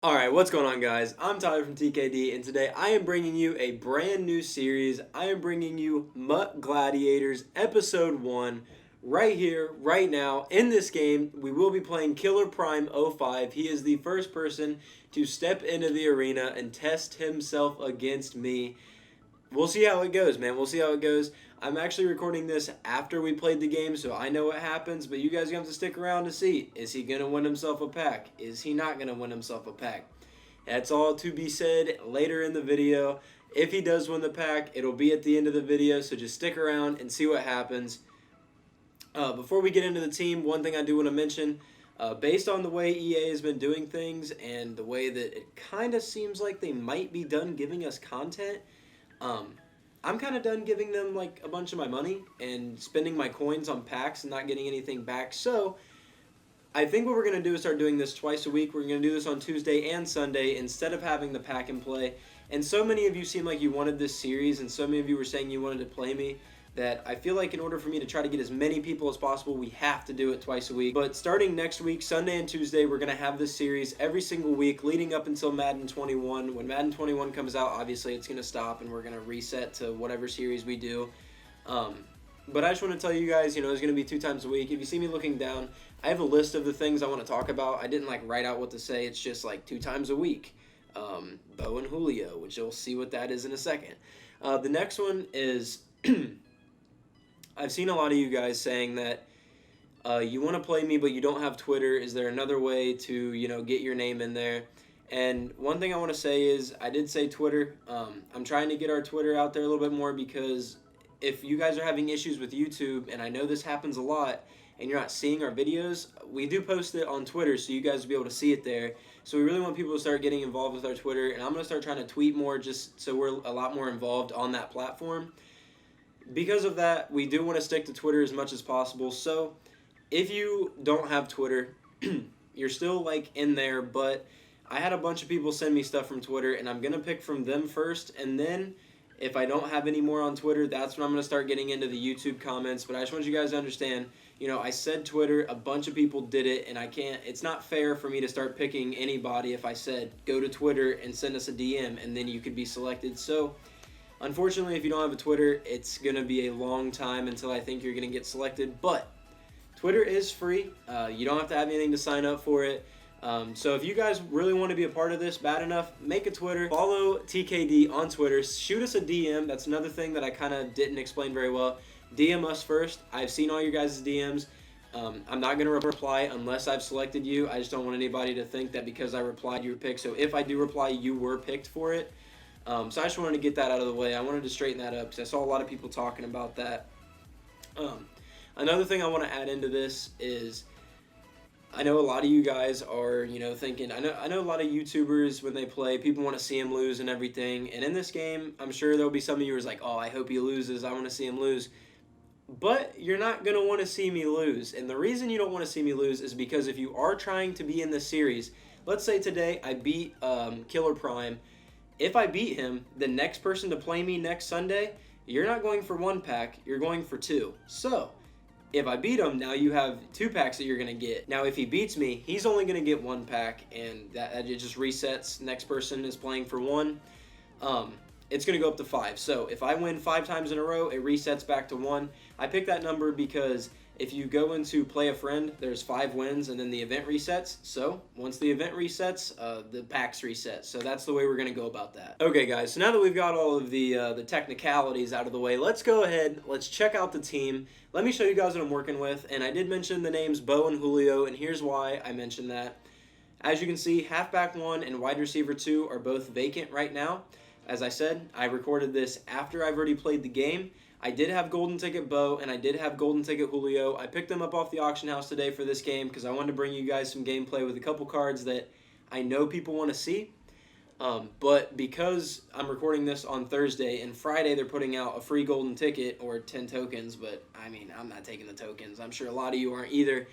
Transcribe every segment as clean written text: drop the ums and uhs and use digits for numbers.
Alright, what's going on, guys? I'm Tyler from TKD, and today I am bringing you a brand new series. I am bringing you Mutt Gladiators Episode 1 right here, right now. In this game, we will be playing Killer Prime '05. He is the first person to step into the arena and test himself against me. We'll see how it goes, man. We'll see how it goes. I'm actually recording this after we played the game, so I know what happens, but you guys are going to have to stick around to see. Is he going to win himself a pack? Is he not going to win himself a pack? That's all to be said later in the video. If he does win the pack, it'll be at the end of the video, so just stick around and see what happens. Before we get into the team, one thing I do want to mention, based on the way EA has been doing things and the way that it kind of seems like they might be done giving us content, I'm kind of done giving them like a bunch of my money and spending my coins on packs and not getting anything back. So I think what we're going to do is start doing this twice a week. We're going to do this on Tuesday and Sunday instead of having the pack and play. And so many of you seem like you wanted this series, and so many of you were saying you wanted to play me, that I feel like in order for me to try to get as many people as possible, we have to do it twice a week. But starting next week, Sunday and Tuesday, we're going to have this series every single week leading up until Madden 21. When Madden 21 comes out, obviously it's going to stop and we're going to reset to whatever series we do. But I just want to tell you guys, it's going to be 2 times a week. If you see me looking down, I have a list of the things I want to talk about. I didn't write out what to say. It's just 2 times a week. Bo and Julio, which you'll see what that is in a second. The next one is I've seen a lot of you guys saying that you want to play me, but you don't have Twitter. Is there another way to, get your name in there? And one thing I want to say is I did say Twitter. I'm trying to get our Twitter out there a little bit more because if you guys are having issues with YouTube, and I know this happens a lot, and you're not seeing our videos, we do post it on Twitter so you guys will be able to see it there. So we really want people to start getting involved with our Twitter, and I'm going to start trying to tweet more just so we're a lot more involved on that platform. Because of that, we do want to stick to Twitter as much as possible. So if you don't have Twitter, you're still in there, but I had a bunch of people send me stuff from Twitter, and I'm going to pick from them first, and then if I don't have any more on Twitter, that's when I'm going to start getting into the YouTube comments. But I just want you guys to understand, I said Twitter, a bunch of people did it, and it's not fair for me to start picking anybody if I said go to Twitter and send us a DM, and then you could be selected. So unfortunately, if you don't have a Twitter, it's going to be a long time until I think you're going to get selected. But Twitter is free. You don't have to have anything to sign up for it. So if you guys really want to be a part of this bad enough, make a Twitter. Follow TKD on Twitter. Shoot us a DM. That's another thing that I kind of didn't explain very well. DM us first. I've seen all your guys' DMs. I'm not going to reply unless I've selected you. I just don't want anybody to think that because I replied you were picked. So if I do reply, you were picked for it. So I just wanted to get that out of the way. I wanted to straighten that up because I saw a lot of people talking about that. Another thing I want to add into this is I know a lot of you guys are, thinking, I know a lot of YouTubers, when they play, people want to see him lose and everything. And in this game, I'm sure there'll be some of you who's like, oh, I hope he loses. I want to see him lose. But you're not going to want to see me lose. And the reason you don't want to see me lose is because if you are trying to be in this series, let's say today I beat Killer Prime. If I beat him, the next person to play me next Sunday, you're not going for 1 pack, you're going for 2. So if I beat him, now you have 2 packs that you're going to get. Now, if he beats me, he's only going to get 1 pack, and that it just resets. Next person is playing for 1. It's going to go up to 5. So if I win 5 times in a row, it resets back to 1. I picked that number because if you go into play a friend, there's 5 wins, and then the event resets. So once the event resets, the packs reset. So that's the way we're going to go about that. Okay, guys, so now that we've got all of the technicalities out of the way, let's go ahead. Let's check out the team. Let me show you guys what I'm working with. And I did mention the names Bo and Julio, and here's why I mentioned that. As you can see, halfback 1 and wide receiver 2 are both vacant right now. As I said, I recorded this after I've already played the game. I did have Golden Ticket Bo, and I did have Golden Ticket Julio. I picked them up off the auction house today for this game because I wanted to bring you guys some gameplay with a couple cards that I know people want to see. But because I'm recording this on Thursday, and Friday they're putting out a free Golden Ticket, or 10 tokens, but I'm not taking the tokens. I'm sure a lot of you aren't either.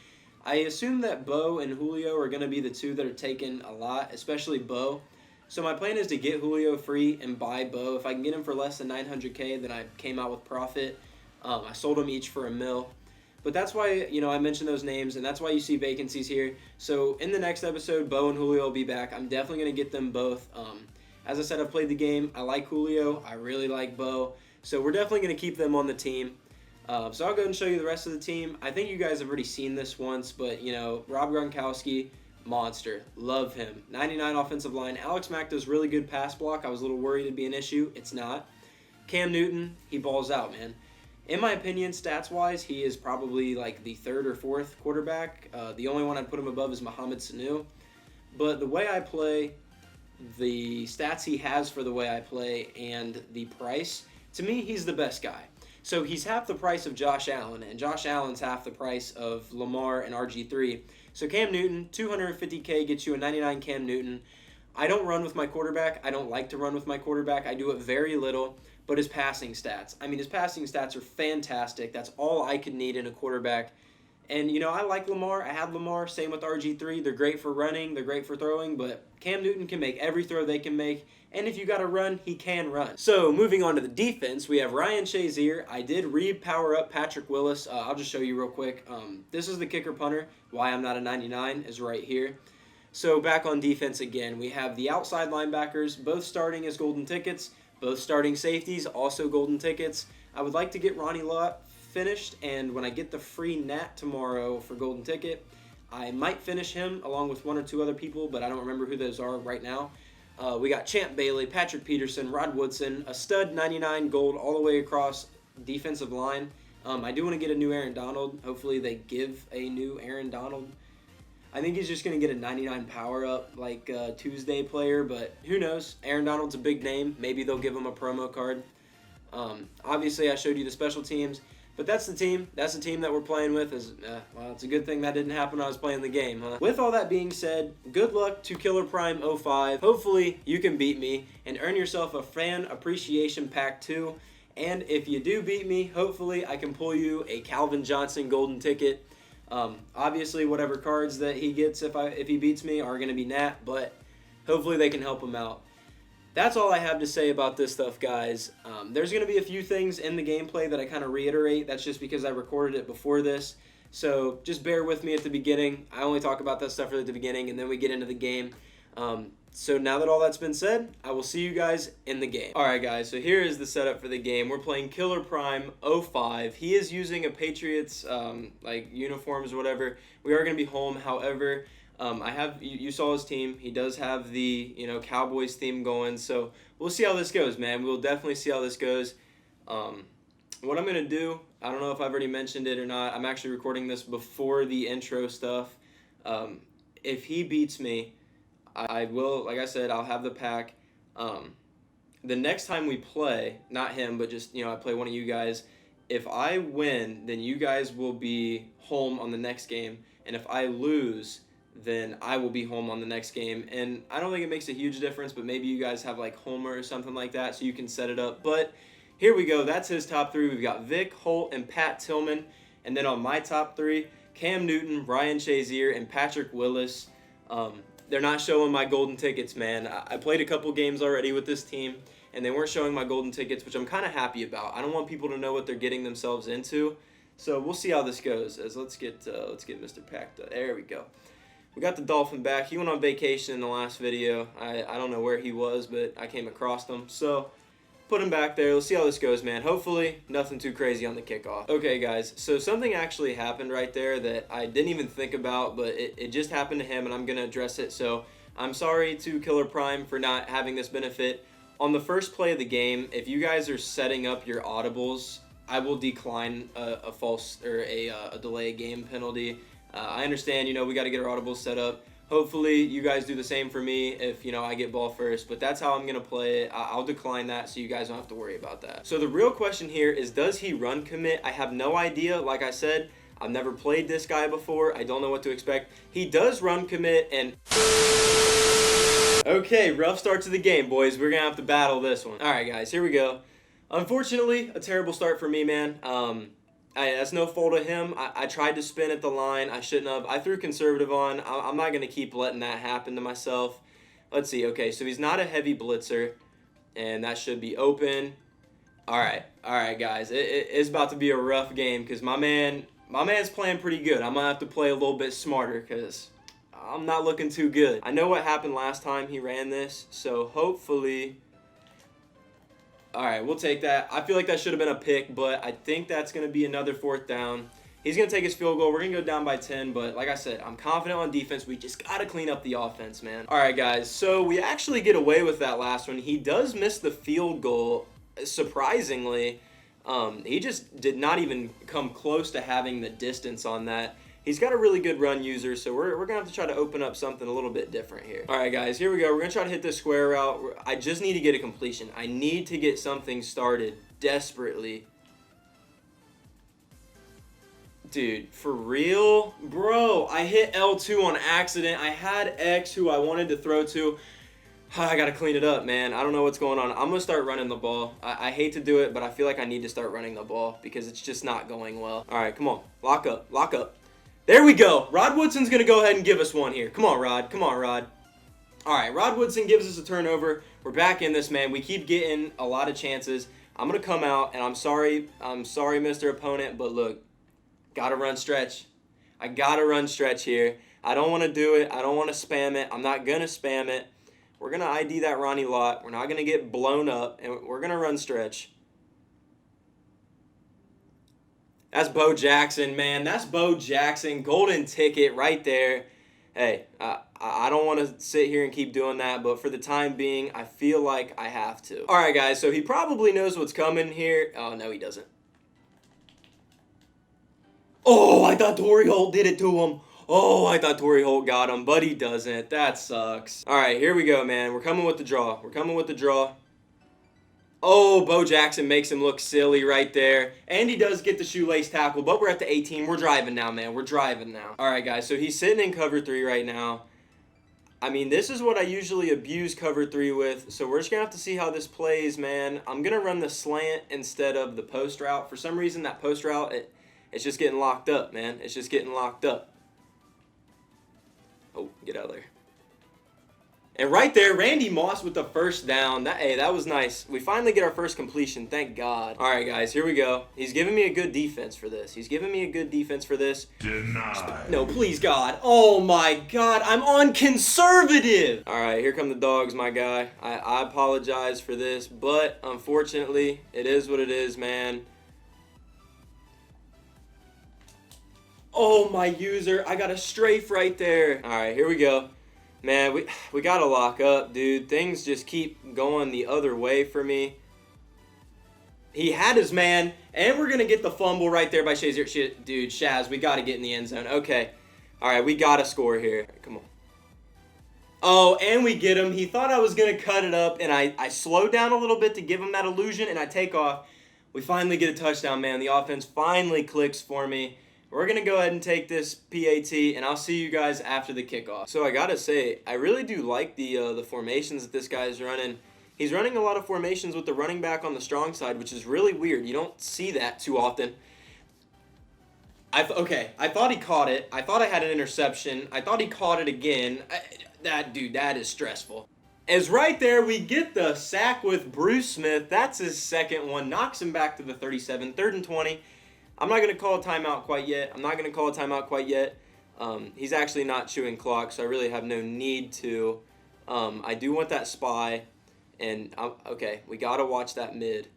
I assume that Bo and Julio are going to be the 2 that are taken a lot, especially Bo. So my plan is to get Julio free and buy Bo. If I can get him for less than 900K, then I came out with profit. I sold them each for $1 million. But that's why, I mentioned those names, and that's why you see vacancies here. So in the next episode, Bo and Julio will be back. I'm definitely going to get them both. As I said, I've played the game. I like Julio. I really like Bo. So we're definitely going to keep them on the team. So I'll go ahead and show you the rest of the team. I think you guys have already seen this once, but, Rob Gronkowski, monster. Love him. 99 offensive line. Alex Mack does really good pass block. I was a little worried it'd be an issue. It's not. Cam Newton, he balls out, man. In my opinion, stats-wise, he is probably like the third or fourth quarterback. The only one I'd put him above is Mohamed Sanu. But the way I play, the stats he has for the way I play, and the price, to me, he's the best guy. So he's half the price of Josh Allen, and Josh Allen's half the price of Lamar and RG3. So Cam Newton, $250K gets you a 99 Cam Newton. I don't run with my quarterback. I don't like to run with my quarterback. I do it very little. But his passing stats, his passing stats are fantastic. That's all I could need in a quarterback. And, I like Lamar. I have Lamar. Same with RG3. They're great for running. They're great for throwing. But Cam Newton can make every throw they can make. And if you got to run, he can run. So, moving on to the defense, we have Ryan Shazier. I did re-power up Patrick Willis. I'll just show you real quick. This is the kicker punter. Why I'm not a 99 is right here. So, back on defense again, we have the outside linebackers, both starting as golden tickets. Both starting safeties, also golden tickets. I would like to get Ronnie Lott finished, and when I get the free Nat tomorrow for golden ticket, I might finish him along with one or two other people, but I don't remember who those are right now. We got Champ Bailey, Patrick Peterson, Rod Woodson, a stud 99 gold all the way across defensive line. I do want to get a new Aaron Donald. Hopefully they give a new Aaron Donald. I think he's just going to get a 99 power-up like Tuesday player, but who knows? Aaron Donald's a big name. Maybe they'll give him a promo card. Obviously, I showed you the special teams, but that's the team. That's the team that we're playing with. Well, it's a good thing that didn't happen when I was playing the game, huh? With all that being said, good luck to Killer Prime 05. Hopefully, you can beat me and earn yourself a Fan Appreciation Pack 2. And if you do beat me, hopefully I can pull you a Calvin Johnson golden ticket. Obviously, whatever cards that he gets if he beats me are going to be Nat, but hopefully they can help him out. That's all I have to say about this stuff, guys. There's going to be a few things in the gameplay that I kind of reiterate. That's just because I recorded it before this. So just bear with me at the beginning. I only talk about that stuff at the beginning, and then we get into the game. So now that all that's been said, I will see you guys in the game. Alright guys, so here is the setup for the game. We're playing Killer Prime 05. He is using a Patriots uniforms or whatever. We are going to be home, however, you saw his team. He does have the Cowboys theme going, so we'll see how this goes, man. We'll definitely see how this goes. What I'm going to do, I don't know if I've already mentioned it or not. I'm actually recording this before the intro stuff. If he beats me, I will, like I said, I'll have the pack. The next time we play, not him, but just, I play one of you guys, if I win, then you guys will be home on the next game. And if I lose, then I will be home on the next game. And I don't think it makes a huge difference, but maybe you guys have like Homer or something like that, so you can set it up. But here we go. That's his top three. We've got Vic, Holt, and Pat Tillman. And then on my top three, Cam Newton, Ryan Shazier, and Patrick Willis. They're not showing my golden tickets, man. I played a couple games already with this team, and they weren't showing my golden tickets, which I'm kind of happy about. I don't want people to know what they're getting themselves into. So we'll see how this goes. Let's get Mr. Packed up. There we go. We got the Dolphin back. He went on vacation in the last video. I don't know where he was, but I came across him. So put him back there. Let's see how this goes, man. Hopefully nothing too crazy on the kickoff. Okay, guys, so something actually happened right there that I didn't even think about, but it just happened to him, and I'm going to address it. So I'm sorry to Killer Prime for not having this benefit. On the first play of the game, if you guys are setting up your audibles, I will decline a false or a delay game penalty. I understand, we got to get our audibles set up. Hopefully, you guys do the same for me if, I get ball first. But that's how I'm going to play it. I'll decline that so you guys don't have to worry about that. So the real question here is, does he run commit? I have no idea. Like I said, I've never played this guy before. I don't know what to expect. He does run commit and... Okay, rough start to the game, boys. We're going to have to battle this one. All right, guys, here we go. Unfortunately, a terrible start for me, man. That's no fault of him. I tried to spin at the line. I shouldn't have. I threw conservative on. I'm not going to keep letting that happen to myself. Let's see. Okay, so he's not a heavy blitzer, and that should be open. All right, guys. It's about to be a rough game because my man my man's playing pretty good. I'm going to have to play a little bit smarter because I'm not looking too good. I know what happened last time he ran this, so hopefully... All right, we'll take that. I feel like that should have been a pick, but I think that's going to be another 4th down. He's going to take his field goal. We're going to go down by 10, but like I said, I'm confident on defense. We just got to clean up the offense, man. All right, guys, so we actually get away with that last one. He does miss the field goal, surprisingly. He just did not even come close to having the distance on that. He's got a really good run user, so we're going to have to try to open up something a little bit different here. All right, guys, here we go. We're going to try to hit this square route. I just need to get a completion. I need to get something started desperately. Dude, for real? Bro, I hit L2 on accident. I had X who I wanted to throw to. I got to clean it up, man. I don't know what's going on. I'm going to start running the ball. I hate to do it, but I feel like I need to start running the ball because it's just not going well. All right, come on. Lock up. Lock up. There we go. Rod Woodson's going to go ahead and give us one here. Come on, Rod. Come on, Rod. All right, Rod Woodson gives us a turnover. We're back in this, man. We keep getting a lot of chances. I'm going to come out, and I'm sorry, Mr. Opponent, but look, got to run stretch. I got to run stretch here. I don't want to do it. I don't want to spam it. I'm not going to spam it. We're going to ID that Ronnie Lott. We're not going to get blown up, and we're going to run stretch. That's Bo Jackson, man. That's Bo Jackson. Golden ticket right there. Hey, I don't want to sit here and keep doing that, but for the time being, I feel like I have to. All right, guys, so he probably knows what's coming here. Oh, no, he doesn't. Oh, I thought Torrey Holt did it to him. Oh, I thought Torrey Holt got him, but he doesn't. That sucks. All right, here we go, man. We're coming with the draw. We're coming with the draw. Oh, Bo Jackson makes him look silly right there. And he does get the shoelace tackle, but we're at the 18. We're driving now, man. We're driving now. All right, guys, so he's sitting in cover 3 right now. I mean, this is what I usually abuse cover 3 with, so we're just going to have to see how this plays, man. I'm going to run the slant instead of the post route. For some reason, that post route, it's just getting locked up, man. It's just getting locked up. Oh, get out of there. And right there, Randy Moss with the first down. That was nice. We finally get our first completion. Thank God. All right, guys, here we go. He's giving me a good defense for this. He's giving me a good defense for this. Denied. No, please, God. Oh, my God. I'm on conservative. All right, here come the dogs, my guy. I apologize for this, but unfortunately, it is what it is, man. Oh, my user. I got a strafe right there. All right, here we go. Man, we got to lock up, dude. Things just keep going the other way for me. He had his man, and we're going to get the fumble right there by Shazier. Dude, Shaz, we got to get in the end zone. Okay. All right, we got to score here. Come on. Oh, and we get him. He thought I was going to cut it up, and I slowed down a little bit to give him that illusion, and I take off. We finally get a touchdown, man. The offense finally clicks for me. We're going to go ahead and take this PAT, and I'll see you guys after the kickoff. So I got to say, I really do like the formations that this guy's running. He's running a lot of formations with the running back on the strong side, which is really weird. You don't see that too often. Okay, I thought he caught it. I thought I had an interception. I thought he caught it again. That is stressful. As right there, we get the sack with Bruce Smith. That's his second one. Knocks him back to the 37, 3rd and 20. I'm not going to call a timeout quite yet. He's actually not chewing clock, so I really have no need to. I do want that spy, and okay, we got to watch that mid.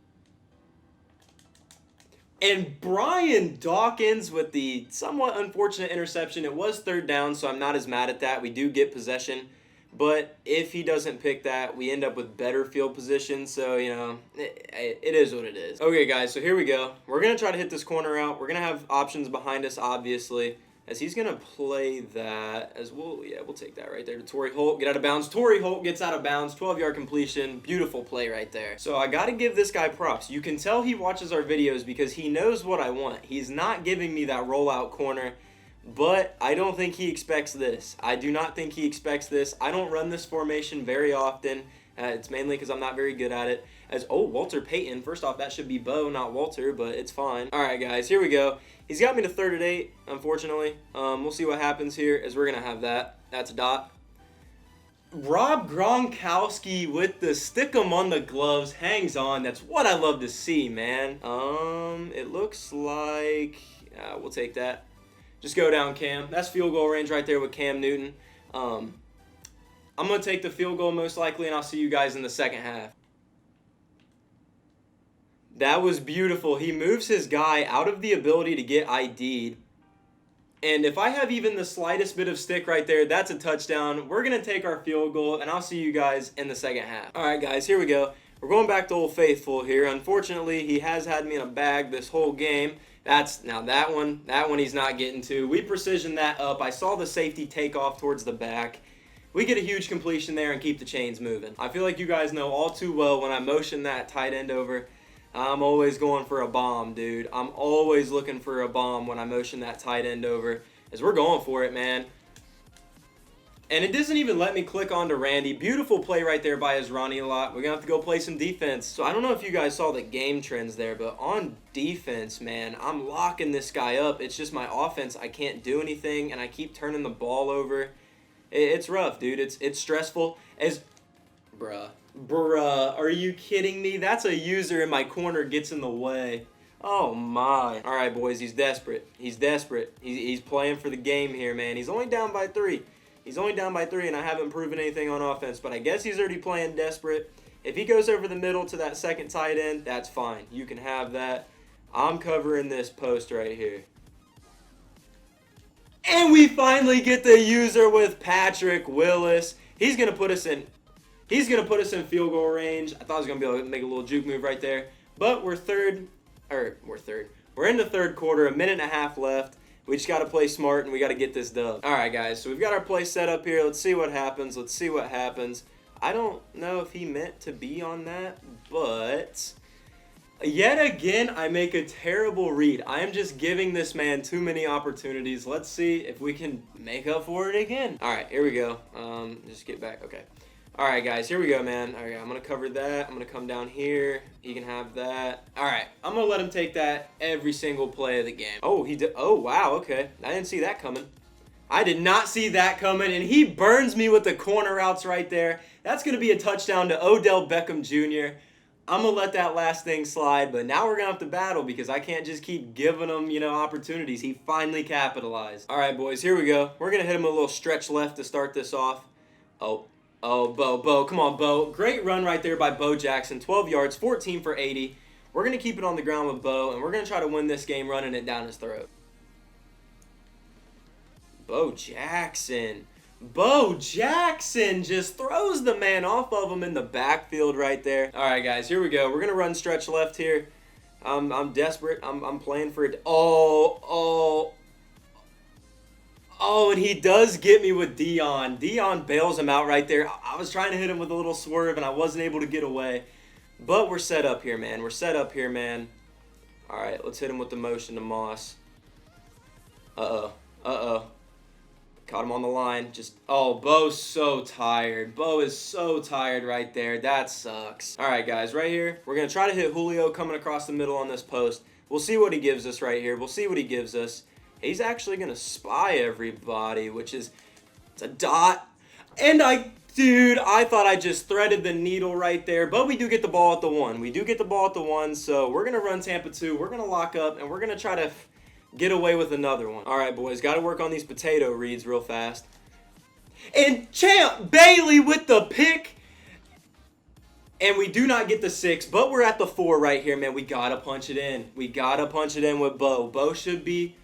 And Brian Dawkins with the somewhat unfortunate interception. It was 3rd down, so I'm not as mad at that. We do get possession, but if he doesn't pick that, we end up with better field position. So, you know, it is what it is. Okay, guys, so here we go. We're going to try to hit this corner out. We're going to have options behind us, obviously, as he's going to play that as well. Yeah, we'll take that right there to Torrey Holt. Get out of bounds. Torrey Holt gets out of bounds. 12-yard completion. Beautiful play right there. So I got to give this guy props. You can tell he watches our videos because he knows what I want. He's not giving me that rollout corner. But I don't think he expects this. I do not think he expects this. I don't run this formation very often. It's mainly because I'm not very good at it. Walter Payton. First off, that should be Bo, not Walter, but it's fine. All right, guys, here we go. He's got me to 3rd and 8, unfortunately. We'll see what happens here as we're going to have that. That's a dot. Rob Gronkowski with the stick 'em on the gloves. Hangs on. That's what I love to see, man. It looks like... We'll take that. Just go down, Cam. That's field goal range right there with Cam Newton. I'm going to take the field goal most likely, and I'll see you guys in the second half. That was beautiful. He moves his guy out of the ability to get ID'd. And if I have even the slightest bit of stick right there, that's a touchdown. We're going to take our field goal, and I'll see you guys in the second half. All right, guys, here we go. We're going back to Old Faithful here. Unfortunately, he has had me in a bag this whole game. Now that one he's not getting to. We precisioned that up. I saw the safety take off towards the back. We get a huge completion there and keep the chains moving. I feel like you guys know all too well when I motion that tight end over, I'm always going for a bomb, dude. I'm always looking for a bomb when I motion that tight end over, as we're going for it, man. And it doesn't even let me click onto Randy. Beautiful play right there by Ronnie a lot. We're going to have to go play some defense. So I don't know if you guys saw the game trends there, but on defense, man, I'm locking this guy up. It's just my offense. I can't do anything, and I keep turning the ball over. It's rough, dude. It's stressful. Bruh, are you kidding me? That's a user in my corner gets in the way. Oh, my. All right, boys, he's desperate. He's desperate. He's playing for the game here, man. He's only down by 3. He's only down by 3, and I haven't proven anything on offense, but I guess he's already playing desperate. If he goes over the middle to that second tight end, that's fine. You can have that. I'm covering this post right here. And we finally get the user with Patrick Willis. He's going to put us in field goal range. I thought I was going to be able to make a little juke move right there, but we're in the third quarter, a minute and a half left. We just got to play smart, and we got to get this dub. All right, guys, so we've got our play set up here. Let's see what happens. I don't know if he meant to be on that, but yet again, I make a terrible read. I am just giving this man too many opportunities. Let's see if we can make up for it again. All right, here we go. Just get back. Okay. All right, guys, here we go, man. All right, I'm going to cover that. I'm going to come down here. You can have that. All right, I'm going to let him take that every single play of the game. Oh, he did. Oh, wow, okay. I didn't see that coming. I did not see that coming, and he burns me with the corner routes right there. That's going to be a touchdown to Odell Beckham Jr. I'm going to let that last thing slide, but now we're going to have to battle because I can't just keep giving him, opportunities. He finally capitalized. All right, boys, here we go. We're going to hit him a little stretch left to start this off. Oh, Bo, come on, Bo. Great run right there by Bo Jackson. 12 yards, 14 for 80. We're going to keep it on the ground with Bo, and we're going to try to win this game running it down his throat. Bo Jackson just throws the man off of him in the backfield right there. All right, guys, here we go. We're going to run stretch left here. I'm desperate. I'm playing for it. Oh, and he does get me with Dion. Dion bails him out right there. I was trying to hit him with a little swerve, and I wasn't able to get away. But we're set up here, man. All right, let's hit him with the motion to Moss. Uh-oh. Caught him on the line. Bo's so tired. Bo is so tired right there. That sucks. All right, guys, right here, we're going to try to hit Julio coming across the middle on this post. We'll see what he gives us right here. He's actually going to spy everybody, it's a dot. And I thought I just threaded the needle right there. But we do get the ball at the 1. So we're going to run Tampa 2. We're going to lock up, and we're going to try to get away with another one. All right, boys, got to work on these potato reads real fast. And Champ Bailey with the pick. And we do not get the 6, but we're at the 4 right here, man. We got to punch it in. With Bo. Bo should be...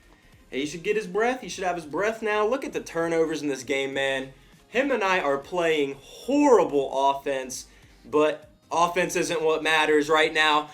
He should get his breath. He should have his breath now. Look at the turnovers in this game, man. Him and I are playing horrible offense, but offense isn't what matters right now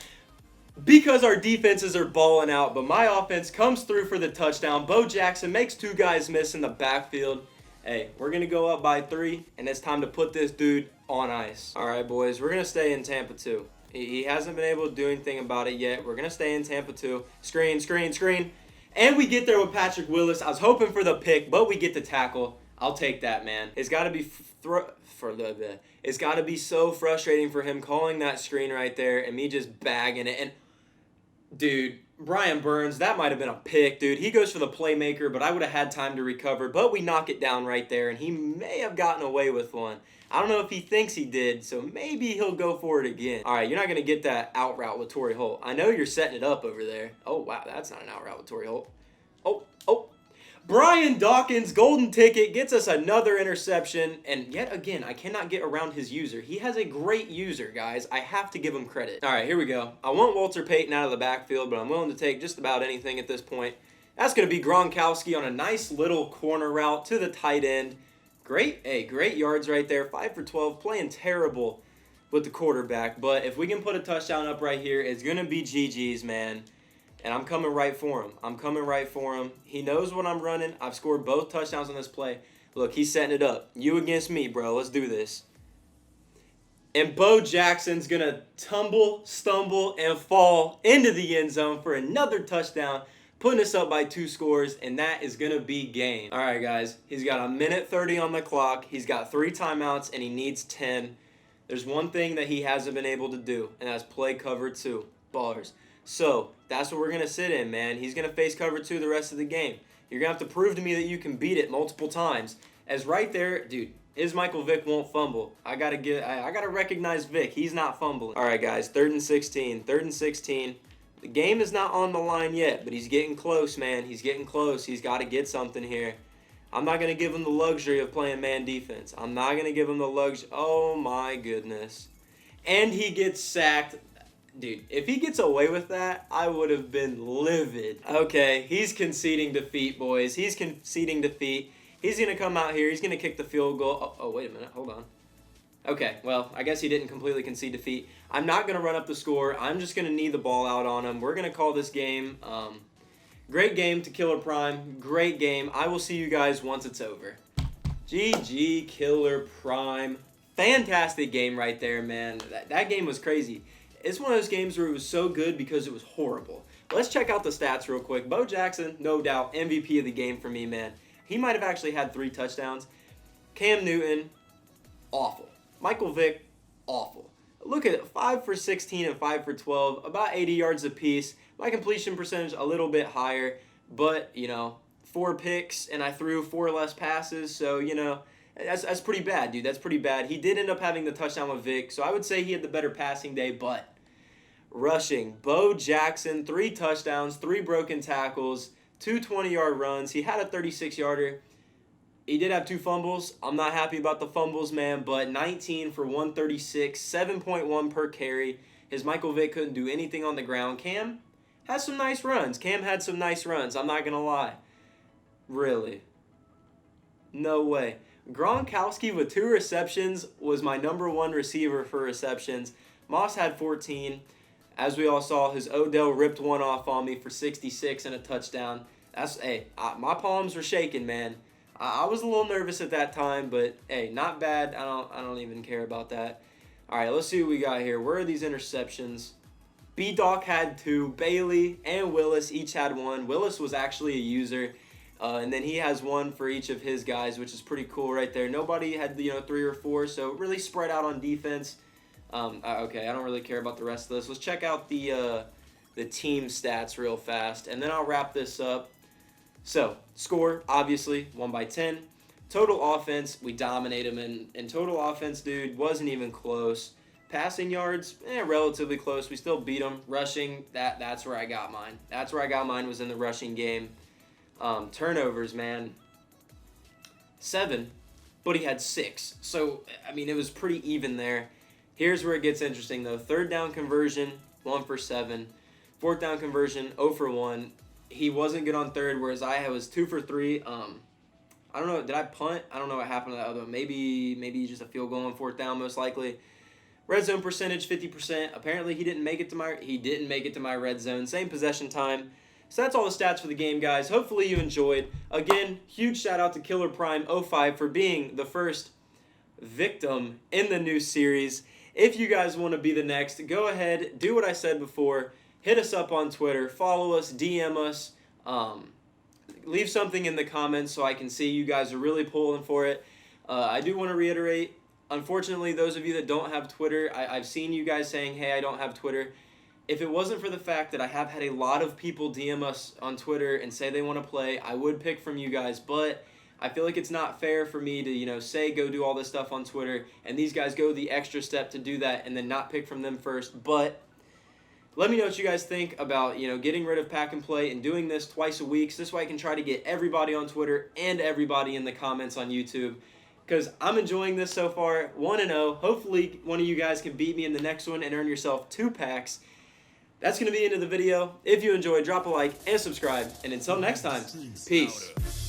because our defenses are balling out. But my offense comes through for the touchdown. Bo Jackson makes 2 guys miss in the backfield. Hey, we're going to go up by 3, and it's time to put this dude on ice. All right, boys, we're going to stay in Tampa 2. He hasn't been able to do anything about it yet. We're going to stay in Tampa 2. Screen. And we get there with Patrick Willis. I was hoping for the pick, but we get the tackle. I'll take that, man. It's got to be it's got to be so frustrating for him calling that screen right there and me just bagging it. And dude, Brian Burns, that might have been a pick, dude. He goes for the playmaker, but I would have had time to recover. But we knock it down right there, and he may have gotten away with one. I don't know if he thinks he did, so maybe he'll go for it again. All right, you're not going to get that out route with Torrey Holt. I know you're setting it up over there. Oh, wow, that's not an out route with Torrey Holt. Oh, oh. Brian Dawkins, golden ticket, gets us another interception. And yet again, I cannot get around his user. He has a great user, guys. I have to give him credit. All right, here we go. I want Walter Payton out of the backfield, but I'm willing to take just about anything at this point. That's going to be Gronkowski on a nice little corner route to the tight end. Great yards right there. 5 for 12, playing terrible with the quarterback. But if we can put a touchdown up right here, it's going to be GG's, man. And I'm coming right for him. He knows what I'm running. I've scored both touchdowns on this play. Look, he's setting it up. You against me, bro. Let's do this. And Bo Jackson's going to tumble, stumble, and fall into the end zone for another touchdown, putting us up by 2 scores, and that is going to be game. All right, guys. He's got 1:30 on the clock. He's got 3 timeouts, and he needs 10. There's one thing that he hasn't been able to do, and that's play cover 2. Ballers. So, that's what we're going to sit in, man. He's going to face cover 2 the rest of the game. You're going to have to prove to me that you can beat it multiple times. As right there, dude, his Michael Vick won't fumble. I got to recognize Vick. He's not fumbling. All right, guys, 3rd and 16. 3rd and 16. The game is not on the line yet, but he's getting close, man. He's getting close. He's got to get something here. I'm not going to give him the luxury of playing man defense. I'm not going to give him the luxury. Oh, my goodness. And he gets sacked. Dude, if he gets away with that, I would have been livid. Okay, he's conceding defeat, boys. He's conceding defeat. He's going to come out here. He's going to kick the field goal. Oh, wait a minute. Hold on. Okay, well, I guess he didn't completely concede defeat. I'm not going to run up the score. I'm just going to knee the ball out on him. We're going to call this game. Great game to Killer Prime. Great game. I will see you guys once it's over. GG Killer Prime. Fantastic game right there, man. That game was crazy. It's one of those games where it was so good because it was horrible. Let's check out the stats real quick. Bo Jackson, no doubt, MVP of the game for me, man. He might have actually had 3 touchdowns. Cam Newton, awful. Michael Vick, awful. Look at it, 5 for 16 and 5 for 12, about 80 yards apiece. My completion percentage a little bit higher, but, 4 picks, and I threw 4 less passes, so, that's pretty bad, dude. That's pretty bad. He did end up having the touchdown with Vick, so I would say he had the better passing day, but rushing. Bo Jackson, 3 touchdowns, 3 broken tackles, 2 20-yard runs. He had a 36-yarder. He did have 2 fumbles. I'm not happy about the fumbles, man, but 19 for 136, 7.1 per carry. His Michael Vick couldn't do anything on the ground. Cam had some nice runs. I'm not going to lie. Really? No way. Gronkowski with 2 receptions was my number 1 receiver for receptions. Moss had 14. As we all saw, his Odell ripped one off on me for 66 and a touchdown. My palms were shaking, man. I was a little nervous at that time, but hey, not bad. I don't even care about that. All right, let's see what we got here. Where are these interceptions? B-Doc had 2. Bailey and Willis each had 1. Willis was actually a user. And then he has 1 for each of his guys, which is pretty cool right there. Nobody had 3 or 4, so really spread out on defense. Okay, I don't really care about the rest of this. Let's check out the team stats real fast, and then I'll wrap this up. So, score, obviously, 1-10. Total offense, we dominate him. And total offense, dude, wasn't even close. Passing yards, relatively close. We still beat him. Rushing, that's where I got mine. That's where I got mine, was in the rushing game. Turnovers, man, 7, but he had 6. So, it was pretty even there. Here's where it gets interesting, though. 3rd down conversion, 1 for 7. 4th down conversion, 0 for 1. He wasn't good on 3rd, whereas I was 2 for 3. I don't know. Did I punt? I don't know what happened to that other one. Maybe just a field goal on 4th down, most likely. Red zone percentage, 50%. Apparently, he didn't make it to my red zone. Same possession time. So that's all the stats for the game, guys. Hopefully you enjoyed. Again, huge shout out to Killer Prime 05 for being the first victim in the new series. If you guys want to be the next, go ahead, do what I said before. Hit us up on Twitter, follow us, DM us, leave something in the comments so I can see you guys are really pulling for it. I do want to reiterate, unfortunately, those of you that don't have Twitter, I've seen you guys saying, hey, I don't have Twitter. If it wasn't for the fact that I have had a lot of people DM us on Twitter and say they want to play, I would pick from you guys, but I feel like it's not fair for me to, say go do all this stuff on Twitter, and these guys go the extra step to do that and then not pick from them first. But Let me know what you guys think about, getting rid of pack and play and doing this twice a week. So this way I can try to get everybody on Twitter and everybody in the comments on YouTube. Because I'm enjoying this so far, 1-0. Hopefully one of you guys can beat me in the next one and earn yourself 2 packs. That's going to be the end of the video. If you enjoyed, drop a like and subscribe. And until next time, peace.